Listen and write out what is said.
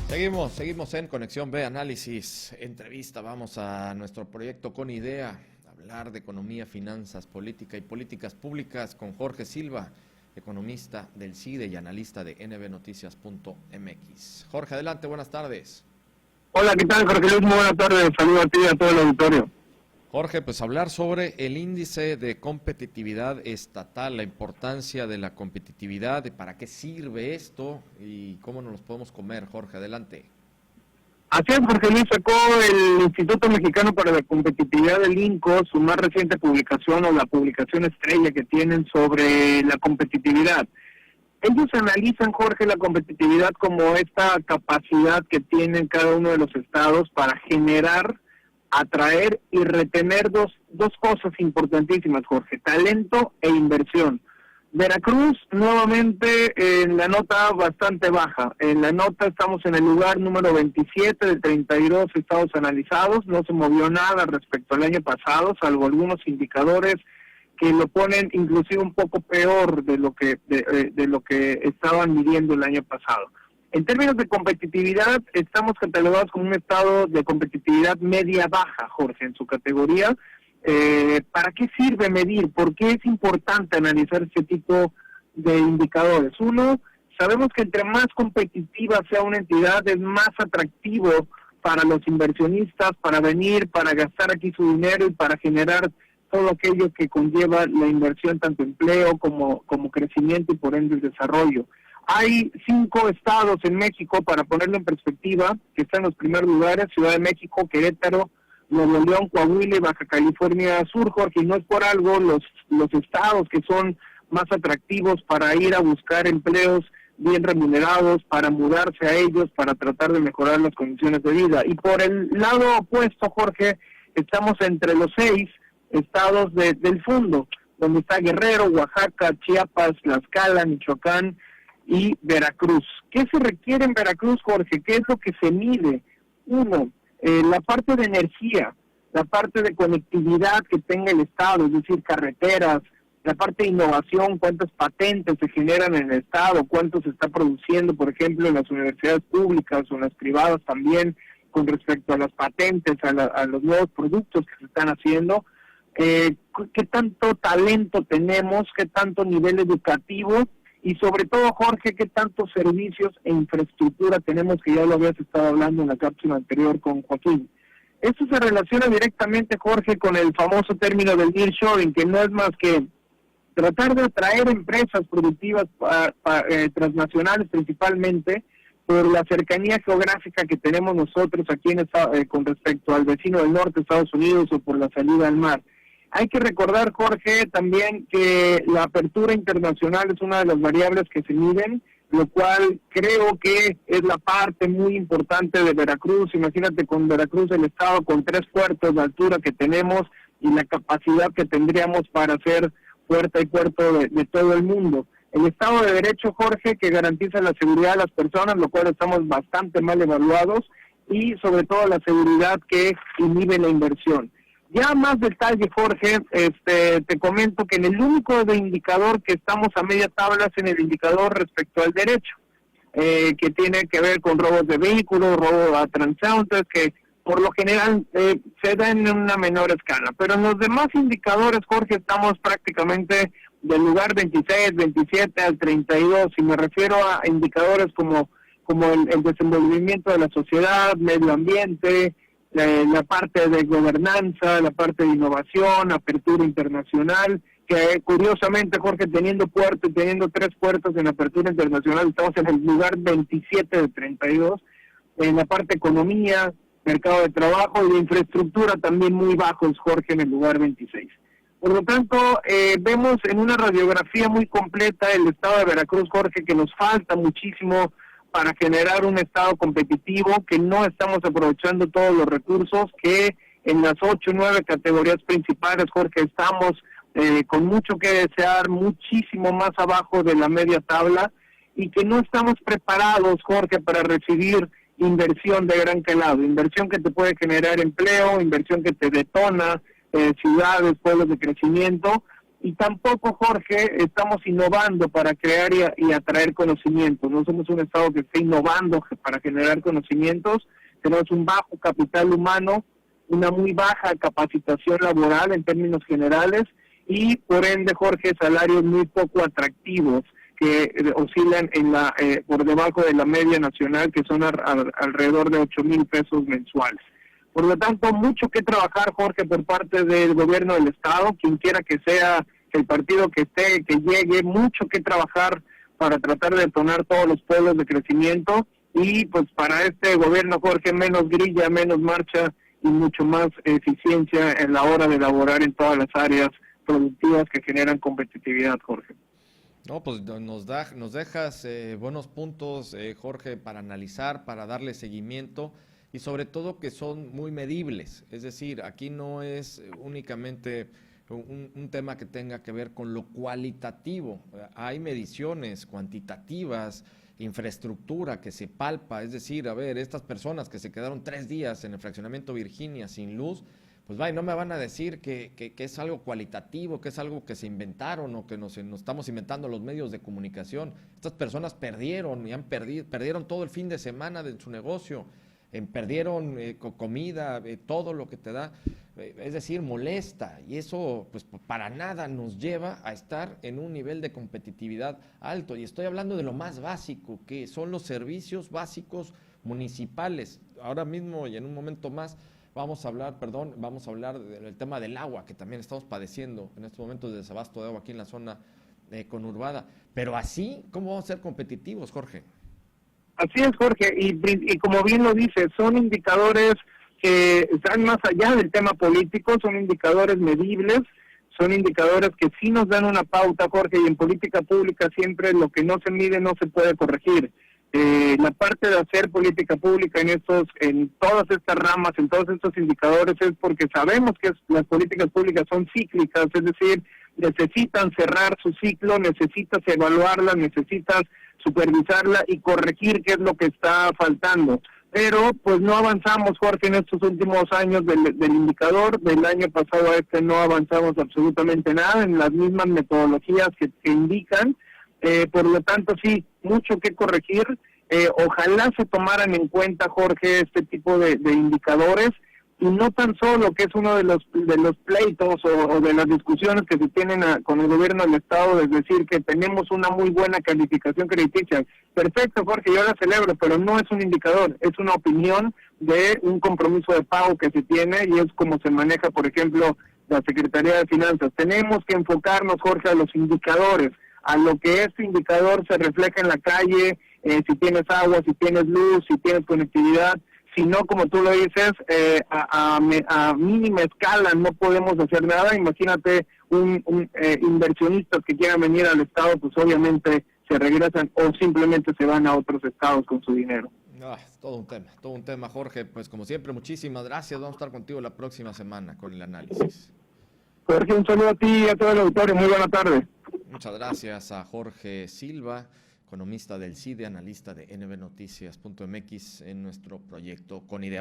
Seguimos en Conexión B, análisis, entrevista. Vamos a nuestro proyecto Con Idea, hablar de economía, finanzas, política y políticas públicas con Jorge Silva, economista del CIDE y analista de nbnoticias.mx. Jorge, adelante, buenas tardes. Hola, ¿qué tal, Jorge Luis? Muy buenas tardes, saludos a ti y a todo el auditorio. Jorge, pues hablar sobre el índice de competitividad estatal, la importancia de la competitividad, de para qué sirve esto y cómo nos los podemos comer. Jorge, adelante. Así es, Jorge Luis, sacó el Instituto Mexicano para la Competitividad del INCO su más reciente publicación, o la publicación estrella que tienen sobre la competitividad. Ellos analizan, Jorge, la competitividad como esta capacidad que tienen cada uno de los estados para generar, atraer y retener dos cosas importantísimas, Jorge: talento e inversión. Veracruz nuevamente en la nota bastante baja. En la nota estamos en el lugar número 27 de 32 estados analizados. No se movió nada respecto al año pasado, salvo algunos indicadores que lo ponen inclusive un poco peor de lo que estaban midiendo el año pasado. En términos de competitividad, estamos catalogados como un estado de competitividad media-baja, Jorge, en su categoría. ¿Para qué sirve medir? ¿Por qué es importante analizar este tipo de indicadores? Uno, sabemos que entre más competitiva sea una entidad, es más atractivo para los inversionistas, para venir, para gastar aquí su dinero y para generar todo aquello que conlleva la inversión, tanto empleo como crecimiento y por ende el desarrollo. Hay 5 estados en México, para ponerlo en perspectiva, que están en los primeros lugares: Ciudad de México, Querétaro, Nuevo León, Coahuila y Baja California Sur, Jorge. Y no es por algo, los estados que son más atractivos para ir a buscar empleos bien remunerados, para mudarse a ellos, para tratar de mejorar las condiciones de vida. Y por el lado opuesto, Jorge, estamos entre los 6 estados del fondo, donde está Guerrero, Oaxaca, Chiapas, Tlaxcala, Michoacán y Veracruz. ¿Qué se requiere en Veracruz, Jorge? ¿Qué es lo que se mide? Uno, la parte de energía, la parte de conectividad que tenga el estado, es decir, carreteras, la parte de innovación, cuántas patentes se generan en el estado, cuánto se está produciendo, por ejemplo, en las universidades públicas o en las privadas también, con respecto a las patentes, a los nuevos productos que se están haciendo. ¿Qué tanto talento tenemos? ¿Qué tanto nivel educativo? Y sobre todo, Jorge, ¿qué tantos servicios e infraestructura tenemos? Que ya lo habías estado hablando en la cápsula anterior con Joaquín. Esto se relaciona directamente, Jorge, con el famoso término del nearshoring, que no es más que tratar de atraer empresas productivas transnacionales, principalmente por la cercanía geográfica que tenemos nosotros aquí con respecto al vecino del norte, Estados Unidos, o por la salida al mar. Hay que recordar, Jorge, también que la apertura internacional es una de las variables que se miden, lo cual creo que es la parte muy importante de Veracruz. Imagínate con Veracruz, el estado con 3 puertos de altura que tenemos y la capacidad que tendríamos para ser puerta y puerto de todo el mundo. El Estado de Derecho, Jorge, que garantiza la seguridad de las personas, lo cual estamos bastante mal evaluados, y sobre todo la seguridad que inhibe la inversión. Ya más detalle, Jorge, te comento que en el único indicador que estamos a media tabla es en el indicador respecto al derecho, que tiene que ver con robos de vehículos, robo a transeúntes, que por lo general se da en una menor escala. Pero en los demás indicadores, Jorge, estamos prácticamente del lugar 26, 27 al 32, y me refiero a indicadores como el desenvolvimiento de la sociedad, medio ambiente, la parte de gobernanza, la parte de innovación, apertura internacional, que curiosamente, Jorge, teniendo 3 puertos en apertura internacional, estamos en el lugar 27 de 32, en la parte de economía, mercado de trabajo y de infraestructura también muy bajos, Jorge, en el lugar 26. Por lo tanto, vemos en una radiografía muy completa el estado de Veracruz, Jorge, que nos falta muchísimo para generar un estado competitivo, que no estamos aprovechando todos los recursos, que en las 8 o 9 categorías principales, Jorge, estamos con mucho que desear, muchísimo más abajo de la media tabla, y que no estamos preparados, Jorge, para recibir inversión de gran calado, inversión que te puede generar empleo, inversión que te detona ciudades, pueblos de crecimiento, y tampoco, Jorge, estamos innovando para crear y atraer conocimientos. No somos un Estado que esté innovando para generar conocimientos. Tenemos un bajo capital humano, una muy baja capacitación laboral en términos generales y, por ende, Jorge, salarios muy poco atractivos que oscilan por debajo de la media nacional, que son alrededor de 8,000 pesos mensuales. Por lo tanto, mucho que trabajar, Jorge, por parte del gobierno del Estado, quien quiera que sea el partido que esté, que llegue, mucho que trabajar para tratar de detonar todos los polos de crecimiento y pues para este gobierno, Jorge, menos grilla, menos marcha y mucho más eficiencia en la hora de elaborar en todas las áreas productivas que generan competitividad, Jorge. No, pues nos dejas buenos puntos, Jorge, para analizar, para darle seguimiento y sobre todo que son muy medibles. Es decir, aquí no es únicamente un tema que tenga que ver con lo cualitativo. Hay mediciones cuantitativas, infraestructura que se palpa. Es decir, a ver, estas personas que se quedaron 3 días en el fraccionamiento Virginia sin luz, pues no me van a decir que es algo cualitativo, que es algo que se inventaron o que nos estamos inventando los medios de comunicación. Estas personas perdieron perdieron todo el fin de semana de su negocio, perdieron comida, todo lo que te da, es decir, molesta, y eso pues para nada nos lleva a estar en un nivel de competitividad alto. Y estoy hablando de lo más básico, que son los servicios básicos municipales. Ahora mismo y en un momento más vamos a hablar del tema del agua, que también estamos padeciendo en estos momentos de desabasto de agua aquí en la zona conurbada. Pero así, ¿cómo vamos a ser competitivos, Jorge? Así es, Jorge, y como bien lo dice, son indicadores que están más allá del tema político, son indicadores medibles, son indicadores que sí nos dan una pauta, Jorge, y en política pública siempre lo que no se mide no se puede corregir. La parte de hacer política pública en todas estas ramas, en todos estos indicadores, es porque sabemos que las políticas públicas son cíclicas, es decir, necesitan cerrar su ciclo, necesitas evaluarlas, necesitas supervisarla y corregir qué es lo que está faltando. Pero pues no avanzamos, Jorge, en estos últimos años del indicador. Del año pasado a este no avanzamos absolutamente nada en las mismas metodologías que indican. Por lo tanto, sí, mucho que corregir. Ojalá se tomaran en cuenta, Jorge, este tipo de indicadores, y no tan solo, que es uno de los pleitos o de las discusiones que se tienen con el gobierno del Estado, es decir, que tenemos una muy buena calificación crediticia. Perfecto, Jorge, yo la celebro, pero no es un indicador, es una opinión de un compromiso de pago que se tiene, y es como se maneja, por ejemplo, la Secretaría de Finanzas. Tenemos que enfocarnos, Jorge, a los indicadores, a lo que este indicador se refleja en la calle, si tienes agua, si tienes luz, si tienes conectividad. Si no, como tú lo dices, a mínima escala no podemos hacer nada. Imagínate un inversionistas que quieran venir al Estado, pues obviamente se regresan o simplemente se van a otros estados con su dinero. Todo un tema, Jorge. Pues como siempre, muchísimas gracias. Vamos a estar contigo la próxima semana con el análisis. Jorge, un saludo a ti y a todo el auditorio. Muy buena tarde. Muchas gracias a Jorge Silva, economista del CIDE, analista de nbnoticias.mx en nuestro proyecto Con Idea.